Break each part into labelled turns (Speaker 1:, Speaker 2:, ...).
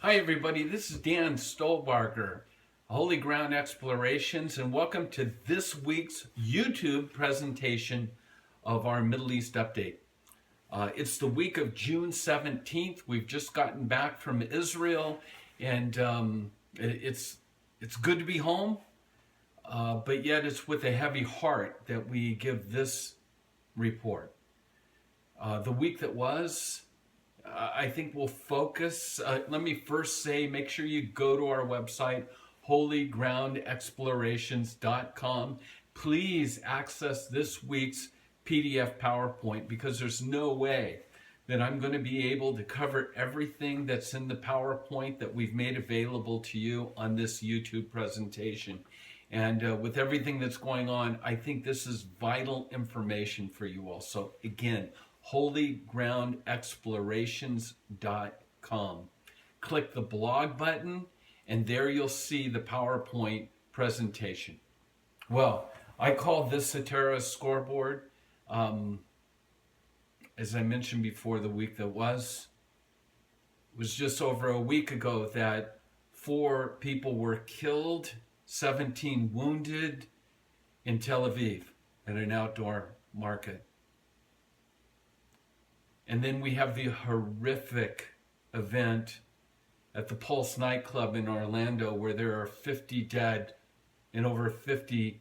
Speaker 1: Hi everybody, this is Dan Stolebarger, Holy Ground Explorations, and welcome to this week's YouTube presentation of our Middle East update. It's the week of June 17th. We've just gotten back from Israel, and it's good to be home, but yet it's with a heavy heart that we give this report. The week that was, I think we'll focus. Let me first say, make sure you go to our website, holygroundexplorations.com. Please access this week's PDF PowerPoint because there's no way that I'm going to be able to cover everything that's in the PowerPoint that we've made available to you on this YouTube presentation. And with everything that's going on, I think this is vital information for you all. So again, holygroundexplorations.com. Click the blog button, and there you'll see the PowerPoint presentation. Well, I call this Satara scoreboard. As I mentioned before, the week that was just over a week ago that 4 people were killed, 17 wounded in Tel Aviv at an outdoor market. And then we have the horrific event at the Pulse nightclub in Orlando where there are 50 dead and over 50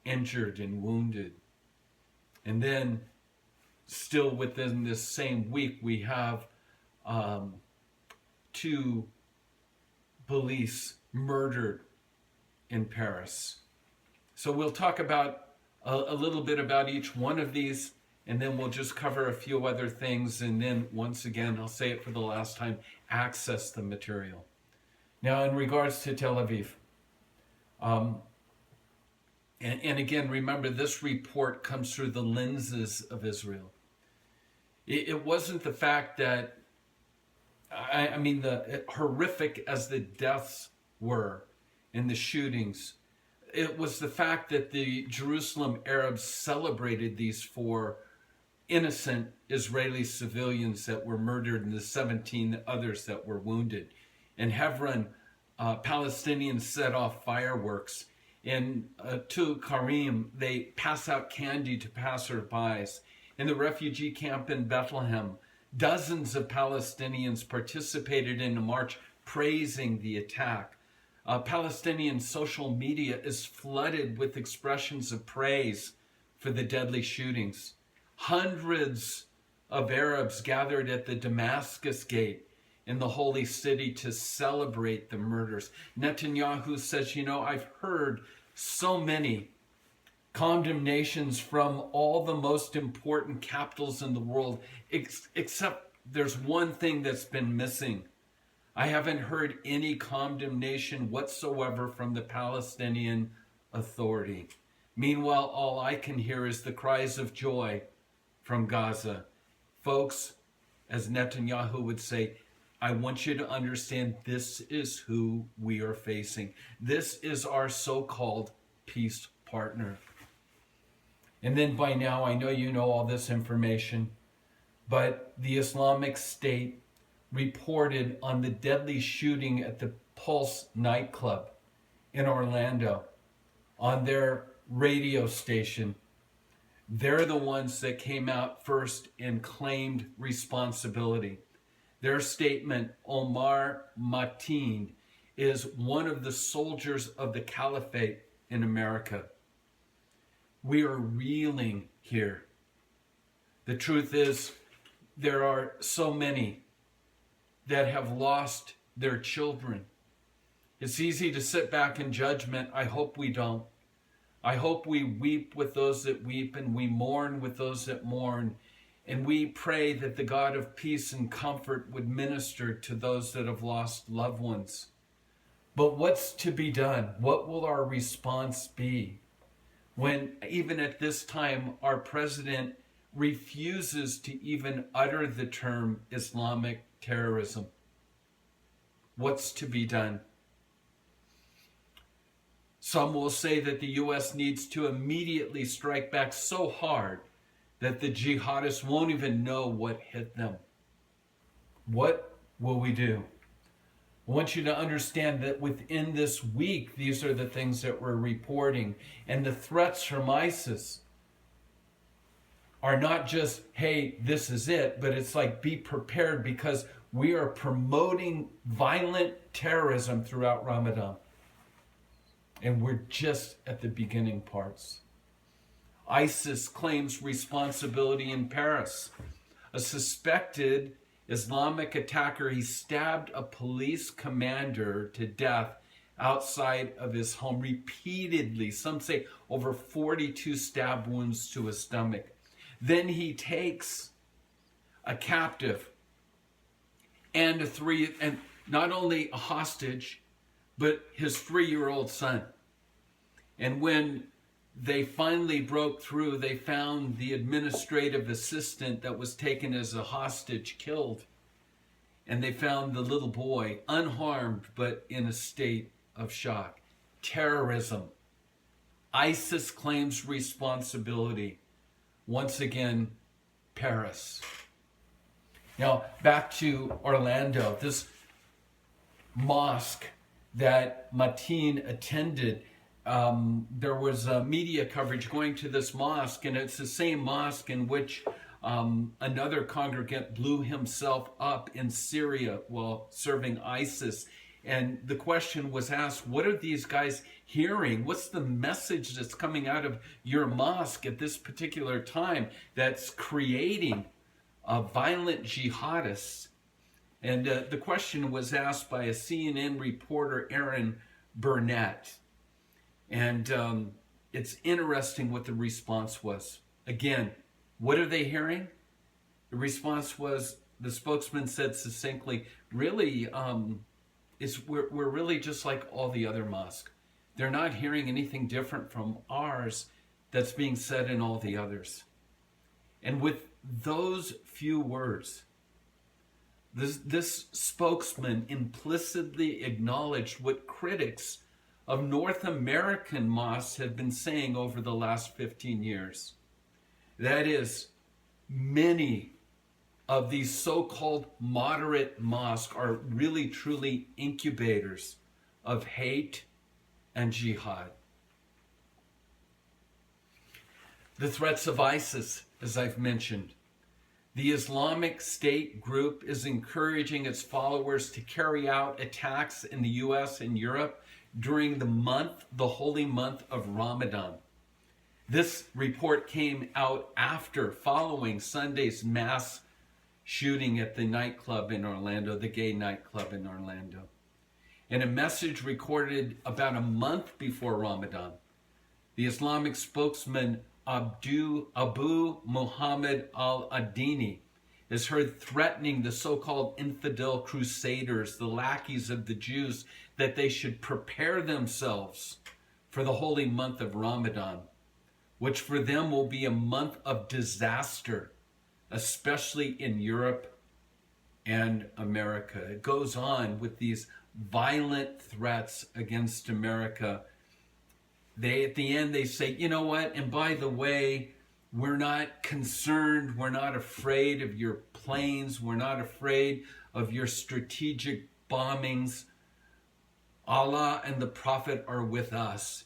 Speaker 1: injured and wounded. And then still within this same week we have 2 police murdered in Paris. So we'll talk about a little bit about each one of these, and then we'll just cover a few other things, and then once again, I'll say it for the last time, access the material. Now, in regards to Tel Aviv, and again, remember this report comes through the lenses of Israel. It wasn't the fact that, I mean, the horrific as the deaths were in the shootings, it was the fact that the Jerusalem Arabs celebrated these 4 innocent Israeli civilians that were murdered and the 17 others that were wounded. In Hebron, Palestinians set off fireworks. In Karim, they pass out candy to passerbys. In the refugee camp in Bethlehem, dozens of Palestinians participated in a march praising the attack. Palestinian social media is flooded with expressions of praise for the deadly shootings. Hundreds of Arabs gathered at the Damascus Gate in the holy city to celebrate the murders. Netanyahu says, I've heard so many condemnations from all the most important capitals in the world, except there's one thing that's been missing. I haven't heard any condemnation whatsoever from the Palestinian Authority. Meanwhile, all I can hear is the cries of joy from Gaza. Folks, as Netanyahu would say, I want you to understand this is who we are facing. This is our so-called peace partner. And then by now, I know you know all this information, but the Islamic State reported on the deadly shooting at the Pulse nightclub in Orlando on their radio station. They're the ones that came out first and claimed responsibility. Their statement, Omar Mateen, is one of the soldiers of the caliphate in America. We are reeling here. The truth is, there are so many that have lost their children. It's easy to sit back in judgment. I hope we don't. I hope we weep with those that weep and we mourn with those that mourn. And we pray that the God of peace and comfort would minister to those that have lost loved ones. But what's to be done? What will our response be when even at this time our president refuses to even utter the term Islamic terrorism? What's to be done? Some will say that the U.S. needs to immediately strike back so hard that the jihadists won't even know what hit them. What will we do? I want you to understand that within this week, these are the things that we're reporting. And the threats from ISIS are not just, hey, this is it, but it's like, be prepared, because we are promoting violent terrorism throughout Ramadan. And we're just at the beginning parts. ISIS claims responsibility in Paris. A suspected Islamic attacker, he stabbed a police commander to death outside of his home repeatedly. Some say over 42 stab wounds to his stomach. Then he takes a captive and not only a hostage, but his 3-year-old son. And when they finally broke through, they found the administrative assistant that was taken as a hostage killed. And they found the little boy unharmed, but in a state of shock. Terrorism. ISIS claims responsibility. Once again, Paris. Now, back to Orlando. This mosque that Mateen attended, there was media coverage going to this mosque, and it's the same mosque in which another congregant blew himself up in Syria while serving ISIS. And the question was asked, what are these guys hearing? What's the message that's coming out of your mosque at this particular time that's creating violent jihadists? And the question was asked by a CNN reporter, Aaron Burnett. And it's interesting what the response was. Again, what are they hearing? The response was, the spokesman said succinctly, really, we're really just like all the other mosques. They're not hearing anything different from ours that's being said in all the others. And with those few words, this spokesman implicitly acknowledged what critics of North American mosques have been saying over the last 15 years. That is, many of these so-called moderate mosques are really truly incubators of hate and jihad. The threats of ISIS, as I've mentioned. The Islamic State group is encouraging its followers to carry out attacks in the US and Europe during the holy month of Ramadan. This report came out following Sunday's mass shooting at the nightclub in Orlando, the gay nightclub in Orlando. In a message recorded about a month before Ramadan, the Islamic spokesman Abu Muhammad al-Adini is heard threatening the so-called infidel crusaders, the lackeys of the Jews, that they should prepare themselves for the holy month of Ramadan, which for them will be a month of disaster, especially in Europe and America. It goes on with these violent threats against America. At the end, they say, you know what? And by the way, we're not concerned. We're not afraid of your planes. We're not afraid of your strategic bombings. Allah and the Prophet are with us.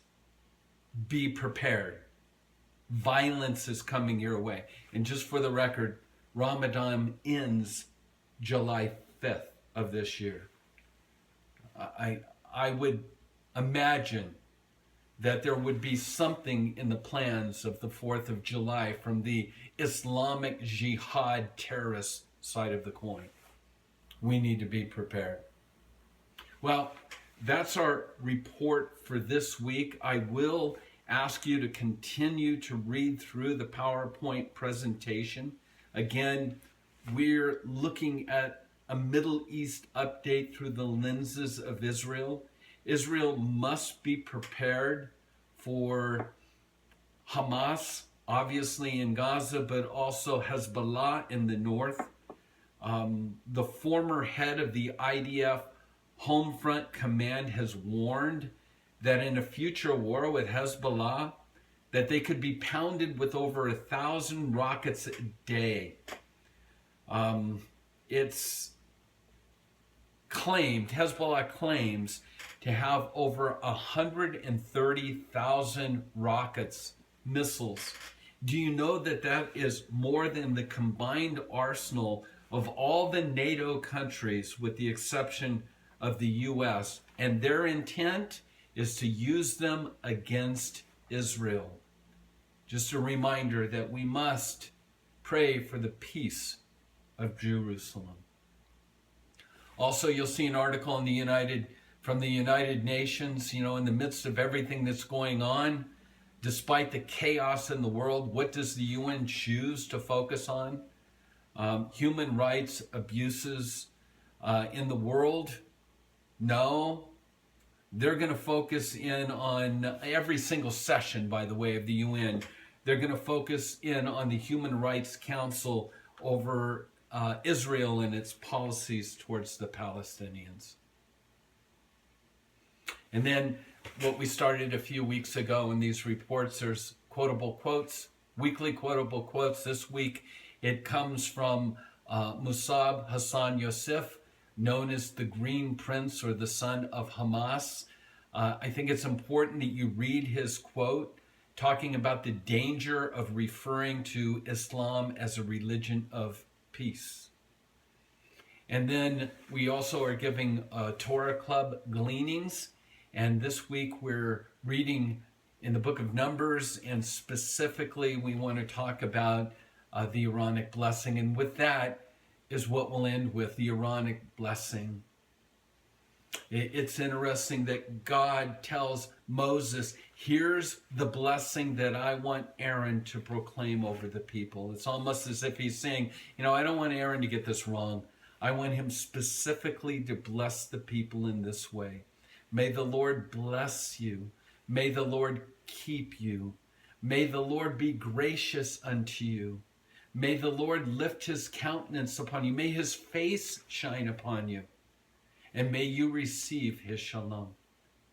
Speaker 1: Be prepared. Violence is coming your way. And just for the record, Ramadan ends July 5th of this year. I would imagine that there would be something in the plans of the 4th of July from the Islamic Jihad terrorist side of the coin. We need to be prepared. Well, that's our report for this week. I will ask you to continue to read through the PowerPoint presentation. Again, we're looking at a Middle East update through the lenses of Israel. Israel must be prepared for Hamas, obviously in Gaza, but also Hezbollah in the north. The former head of the IDF Home Front Command has warned that in a future war with Hezbollah, that they could be pounded with over 1,000 rockets a day. It's Hezbollah claims to have over 130,000 rockets, missiles. Do you know that that is more than the combined arsenal of all the NATO countries, with the exception of the U.S., and their intent is to use them against Israel? Just a reminder that we must pray for the peace of Jerusalem. Also, you'll see an article in from the United Nations, in the midst of everything that's going on, despite the chaos in the world, what does the UN choose to focus on? Human rights abuses in the world? No. They're going to focus in on every single session, by the way, of the UN. They're going to focus in on the Human Rights Council over Israel and its policies towards the Palestinians. And then what we started a few weeks ago in these reports, there's quotable quotes, weekly quotable quotes. This week it comes from Musab Hassan Yosef, known as the Green Prince, or the son of Hamas. I think it's important that you read his quote, talking about the danger of referring to Islam as a religion of peace. And then we also are giving Torah Club gleanings. And this week we're reading in the book of Numbers, and specifically we want to talk about the Aaronic blessing. And with that is what we'll end with, the Aaronic blessing. It's interesting that God tells Moses, here's the blessing that I want Aaron to proclaim over the people. It's almost as if he's saying, I don't want Aaron to get this wrong. I want him specifically to bless the people in this way. May the Lord bless you. May the Lord keep you. May the Lord be gracious unto you. May the Lord lift his countenance upon you. May his face shine upon you. And may you receive his shalom,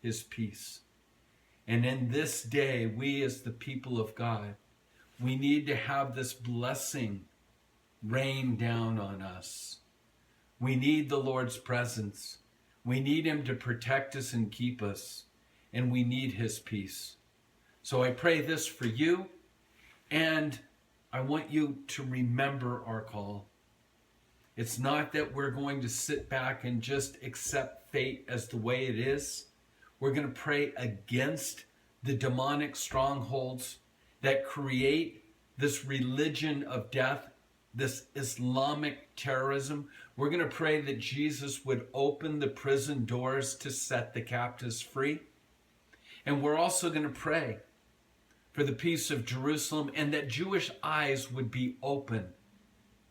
Speaker 1: his peace. And in this day, we as the people of God, we need to have this blessing rain down on us. We need the Lord's presence. We need him to protect us and keep us. And we need his peace. So I pray this for you. And I want you to remember our call. It's not that we're going to sit back and just accept fate as the way it is. We're going to pray against the demonic strongholds that create this religion of death, this Islamic terrorism. We're going to pray that Jesus would open the prison doors to set the captives free. And we're also going to pray for the peace of Jerusalem, and that Jewish eyes would be open,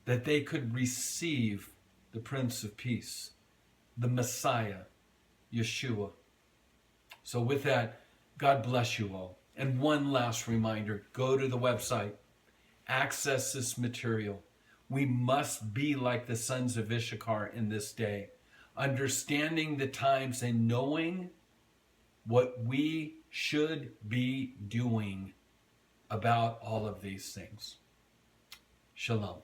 Speaker 1: that they could receive the Prince of Peace, the Messiah, Yeshua. So with that, God bless you all. And one last reminder, go to the website, access this material. We must be like the sons of Issachar in this day, understanding the times and knowing what we should be doing about all of these things. Shalom.